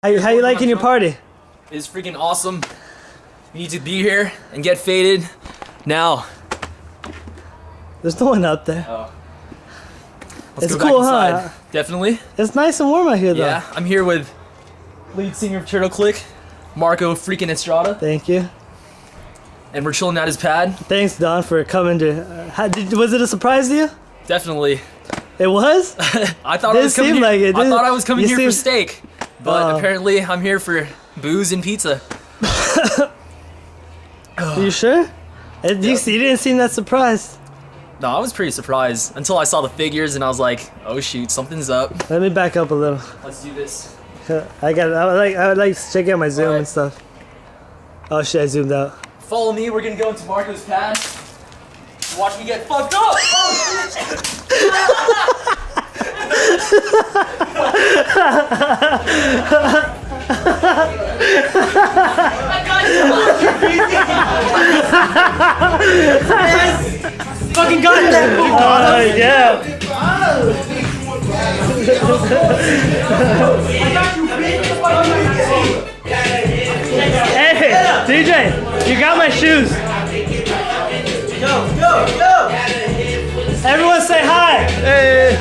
How you liking your party? It's freaking awesome. You need to be here and get faded now. There's no one up there. Oh. It's go back cool, inside. huh? Definitely. It's nice and warm out here, though. Yeah, I'm here with lead singer of Turtle Click, Marco freaking Estrada, Thank you. and we're chilling at his pad. Thanks, Don, for coming to. Was it a surprise to you? Definitely. It was. I thought I Didn't was coming seem here. like it, I did thought it? I was coming You here for seem- steak, but apparently I'm here for booze and pizza. Are you sure? You didn't seem that surprised. No, I was pretty surprised until I saw the figures and I was like, oh shoot, something's up. Let me back up a little. Let's do this. I would like to check out my Zoom Alright. and stuff. Oh shit, I zoomed out. Follow me, we're gonna go into Marco's pad. Watch me get fucked up! Oh shit! Fucking got that. Yeah. Hey, DJ, you got my shoes. Go. Everyone say hi. Hey.